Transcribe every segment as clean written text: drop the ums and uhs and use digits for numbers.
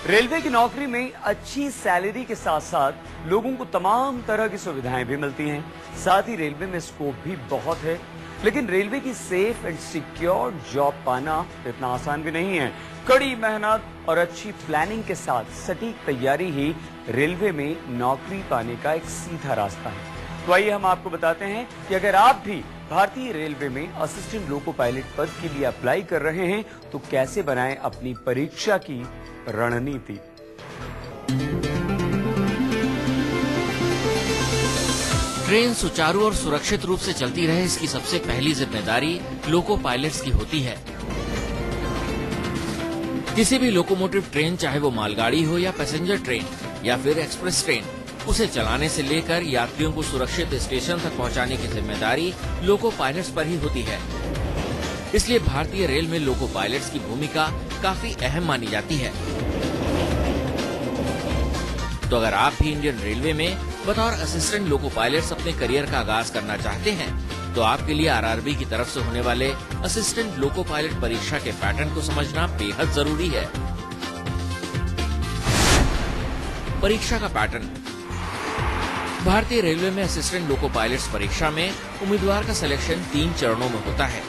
Railway की नौकरी में अच्छी सैलरी के साथ साथ लोगों को तमाम तरह की सुविधाएं भी मिलती हैं। साथ ही रेलवे में स्कोप भी बहुत है। लेकिन रेलवे की सेफ एंड सिक्योर जॉब पाना इतना आसान भी नहीं है। कड़ी मेहनत और अच्छी प्लानिंग के साथ सटीक तैयारी ही रेलवे में नौकरी पाने का एक सीधा रास्ता है। तो आइए हम आपको बताते हैं कि अगर आप भी भारतीय रेलवे में असिस्टेंट लोको पायलट पद के लिए अप्लाई कर रहे हैं तो कैसे बनाएं अपनी परीक्षा की रणनीति। ट्रेन सुचारू और सुरक्षित रूप से चलती रहे, इसकी सबसे पहली जिम्मेदारी लोको पायलट्स की होती है। किसी भी लोकोमोटिव ट्रेन, चाहे वो मालगाड़ी हो या पैसेंजर ट्रेन या फिर एक्सप्रेस ट्रेन, उसे चलाने से लेकर यात्रियों को सुरक्षित स्टेशन तक पहुंचाने की जिम्मेदारी लोको पायलट्स पर ही होती है। इसलिए भारतीय रेल में लोको पायलट्स की भूमिका काफी अहम मानी जाती है। तो अगर आप भी इंडियन रेलवे में बतौर असिस्टेंट लोको पायलट्स अपने करियर का आगाज करना चाहते हैं तो आपके लिए आरआरबी की तरफ से होने वाले असिस्टेंट लोको पायलट परीक्षा के पैटर्न को समझना बेहद जरूरी है। परीक्षा का पैटर्न। भारतीय रेलवे में असिस्टेंट लोको पायलट्स परीक्षा में उम्मीदवार का सिलेक्शन 3 चरणों में होता है।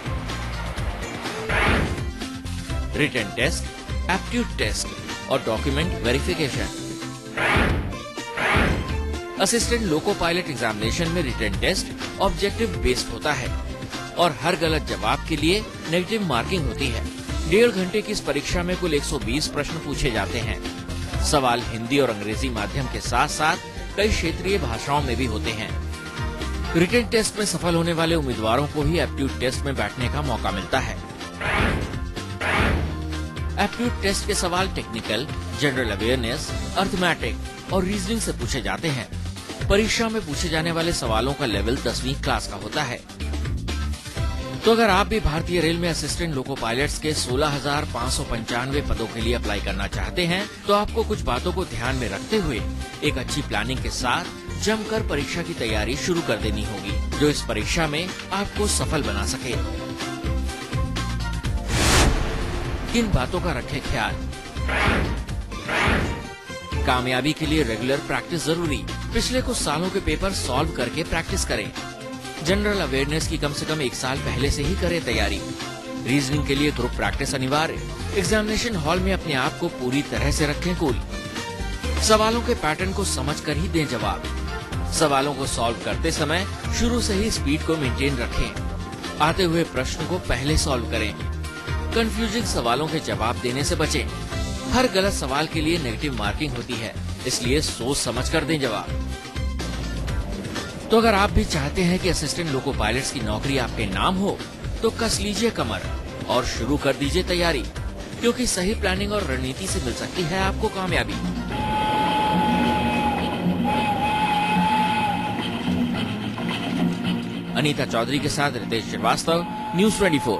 रिटन टेस्ट, एप्टीट्यूड टेस्ट और document verification. Assistant loco pilot examination में रिटन टेस्ट ऑब्जेक्टिव बेस्ड होता है और हर गलत जवाब के लिए नेगेटिव मार्किंग होती है। 1.5 घंटे की इस परीक्षा में कुल 120 प्रश्न पूछे जाते हैं। सवाल हिंदी और अंग्रेजी माध्यम के साथ साथ कई क्षेत्रीय भाषाओं में भी होते हैं। रिटन टेस्ट में सफल होने वाले उम्मीदवारों को ही एप्टीट्यूड टेस्ट में बैठने का मौका मिलता है। एप्टीट्यूड टेस्ट के सवाल टेक्निकल, जनरल अवेयरनेस, अर्थमेटिक और रीजनिंग से पूछे जाते हैं। परीक्षा में पूछे जाने वाले सवालों का लेवल 10वीं क्लास का होता है। तो अगर आप भी भारतीय रेल में असिस्टेंट लोको पायलट्स के 16,595 पदों के लिए अप्लाई करना चाहते हैं तो आपको कुछ बातों को ध्यान में रखते हुए एक अच्छी प्लानिंग के साथ जमकर परीक्षा की तैयारी शुरू कर देनी होगी, जो इस परीक्षा में आपको सफल बना सके। किन बातों का रखें ख्याल। कामयाबी के लिए रेगुलर प्रैक्टिस जरूरी। पिछले कुछ सालों के पेपर सॉल्व करके प्रैक्टिस करें। जनरल अवेयरनेस की कम से कम 1 साल पहले से ही करें तैयारी। रीजनिंग के लिए ग्रुप प्रैक्टिस अनिवार्य। एग्जामिनेशन हॉल में अपने आप को पूरी तरह से रखें कूल। सवालों के पैटर्न को समझकर ही दें जवाब। सवालों को सॉल्व करते समय शुरू से ही स्पीड को मेंटेन रखें। आते हुए प्रश्न को पहले सॉल्व करें। कंफ्यूजिंग सवालों के जवाब देने से बचें। हर गलत सवाल के लिए नेगेटिव मार्किंग होती है, इसलिए सोच समझ कर दें जवाब। तो अगर आप भी चाहते हैं कि असिस्टेंट लोको पायलट्स की नौकरी आपके नाम हो तो कस लीजिए कमर और शुरू कर दीजिए तैयारी, क्योंकि सही प्लानिंग और रणनीति से मिल सकती है आपको कामयाबी। अनीता चौधरी के साथ रितेश श्रीवास्तव, न्यूज़ 24।